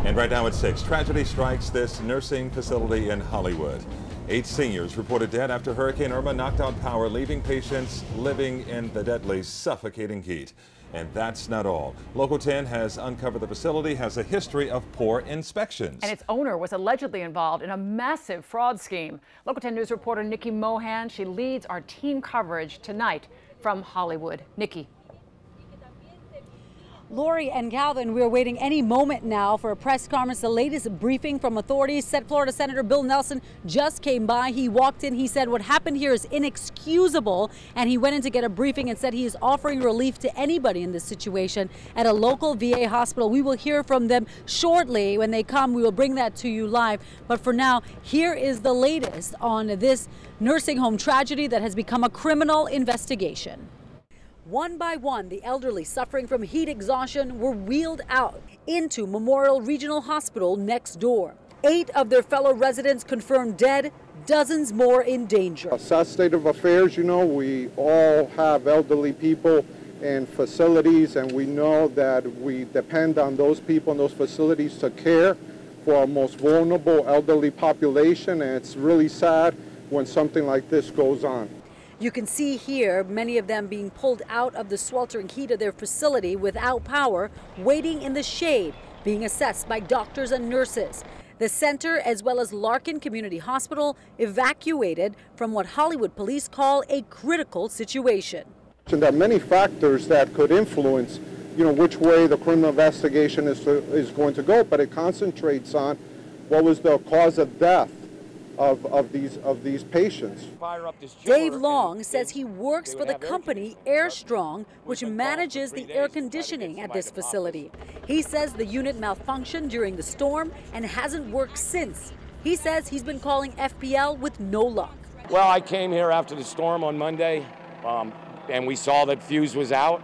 And right now at 6, tragedy strikes this nursing facility in Hollywood. 8 seniors reported dead after Hurricane Irma knocked out power, leaving patients living in the deadly, suffocating heat. And that's not all. Local 10 has uncovered the facility has a history of poor inspections. And its owner was allegedly involved in a massive fraud scheme. Local 10 News reporter Nikki Mohan, she leads our team coverage tonight from Hollywood. Nikki. Lori and Calvin, we're waiting any moment now for a press conference. The latest briefing from authorities. Florida Senator Bill Nelson just came by. He walked in. He said what happened here is inexcusable. And he went in to get a briefing and said he is offering relief to anybody in this situation at a local VA hospital. We will hear from them shortly. When they come, we will bring that to you live. But for now, here is the latest on this nursing home tragedy that has become a criminal investigation. One by one, the elderly suffering from heat exhaustion were wheeled out into Memorial Regional Hospital next door. 8 of their fellow residents confirmed dead, dozens more in danger. A sad state of affairs, you know, we all have elderly people in facilities, and we know that we depend on those people in those facilities to care for our most vulnerable elderly population, and it's really sad when something like this goes on. You can see here many of them being pulled out of the sweltering heat of their facility without power, waiting in the shade, being assessed by doctors and nurses. The center, as well as Larkin Community Hospital, evacuated from what Hollywood police call a critical situation. And there are many factors that could influence, you know, which way the criminal investigation is going to go, but it concentrates on what was the cause of death of these patients. Dave Long says he works for the company Air Strong, which manages the air conditioning at this facility. He says the unit malfunctioned during the storm and hasn't worked since. He says he's been calling FPL with no luck. Well, I came here after the storm on Monday, and we saw that fuse was out,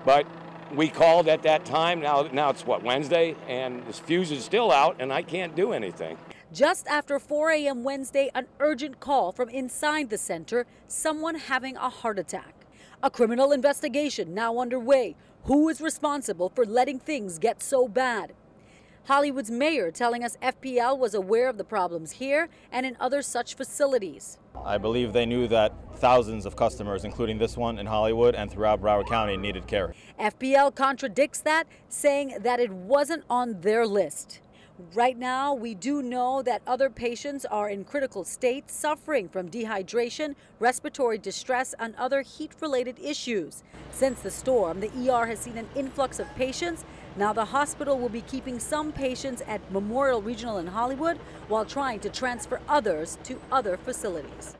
but we called at that time. Now it's what, Wednesday, and this fuse is still out, and I can't do anything. Just after 4 a.m. Wednesday, an urgent call from inside the center, someone having a heart attack. A criminal investigation now underway. Who is responsible for letting things get so bad? Hollywood's mayor telling us FPL was aware of the problems here and in other such facilities. I believe they knew that thousands of customers, including this one in Hollywood and throughout Broward County, needed care. FPL contradicts that, saying that it wasn't on their list. Right now, we do know that other patients are in critical state, suffering from dehydration, respiratory distress, and other heat-related issues. Since the storm, the ER has seen an influx of patients. Now the hospital will be keeping some patients at Memorial Regional in Hollywood while trying to transfer others to other facilities.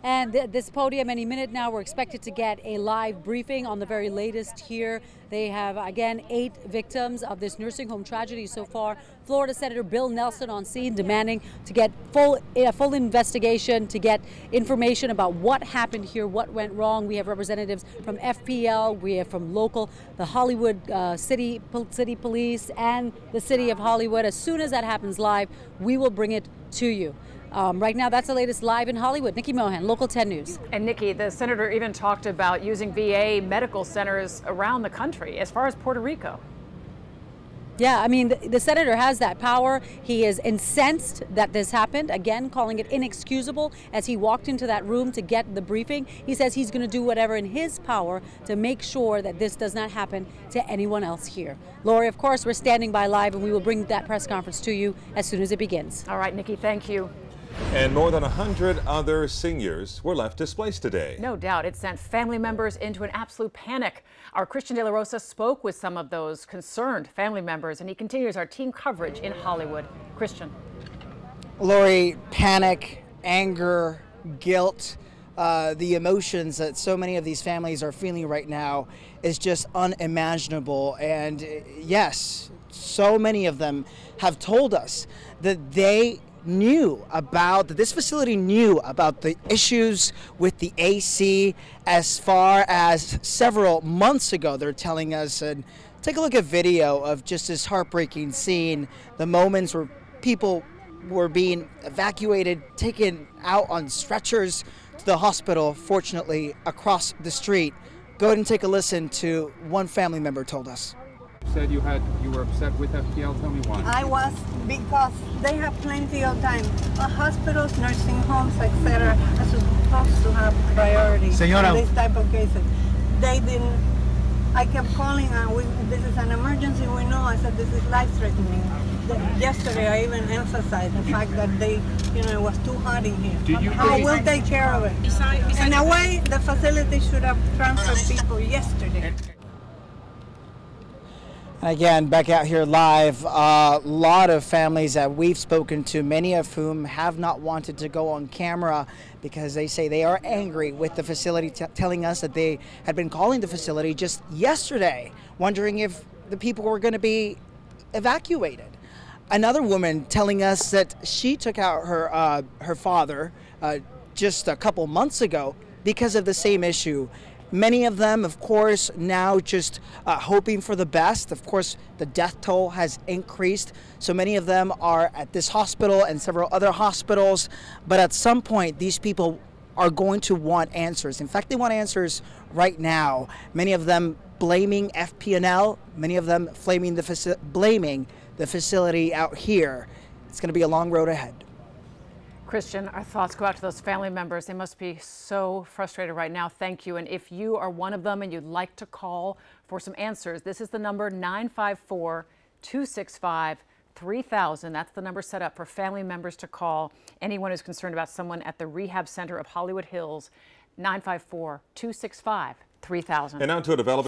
And this podium, any minute now, we're expected to get a live briefing on the very latest here. They have, again, 8 victims of this nursing home tragedy so far. Florida Senator Bill Nelson on scene demanding to get a full investigation, to get information about what happened here, what went wrong. We have representatives from FPL, we have from local, the Hollywood City Police, and the City of Hollywood. As soon as that happens live, we will bring it to you. Right now, that's the latest live in Hollywood. Nikki Mohan, Local 10 News. And Nikki, the senator even talked about using VA medical centers around the country, as far as Puerto Rico. Yeah, I mean, the senator has that power. He is incensed that this happened, again, calling it inexcusable as he walked into that room to get the briefing. He says he's going to do whatever in his power to make sure that this does not happen to anyone else here. Lori, of course, we're standing by live, and we will bring that press conference to you as soon as it begins. All right, Nikki, thank you. And more than 100 other seniors were left displaced today. No doubt it sent family members into an absolute panic. Our Christian De La Rosa spoke with some of those concerned family members, and he continues our team coverage in Hollywood. Christian. Lori, panic, anger, guilt, the emotions that so many of these families are feeling right now is just unimaginable. And yes, so many of them have told us that this facility knew about the issues with the AC as far as several months ago. They're telling us, and take a look at video of just this heartbreaking scene, the moments where people were being evacuated, taken out on stretchers to the hospital, fortunately across the street. Go ahead and take a listen to one family member told us. Said you were upset with FPL. Tell me why. I was, because they have plenty of time. Hospitals, nursing homes, etc. are supposed to have priority in this type of cases. They didn't. I kept calling, and this is an emergency. We know. I said this is life-threatening. Yesterday, I even emphasized the fact that it was too hot in here. How will take care of it? In a way, the facility should have transferred people yesterday. And again, back out here live, a lot of families that we've spoken to, many of whom have not wanted to go on camera because they say they are angry with the facility, telling us that they had been calling the facility just yesterday, wondering if the people were going to be evacuated. Another woman telling us that she took out her father just a couple months ago because of the same issue. Many of them, of course, now just hoping for the best. Of course, the death toll has increased, so many of them are at this hospital and several other hospitals. But at some point, these people are going to want answers. In fact, they want answers right now. Many of them blaming FP&L, many of them blaming the facility out here. It's going to be a long road ahead. Christian, our thoughts go out to those family members. They must be so frustrated right now. Thank you. And if you are one of them and you'd like to call for some answers, this is the number 954-265-3000. That's the number set up for family members to call. Anyone who's concerned about someone at the Rehab Center of Hollywood Hills, 954-265-3000. And now to a development.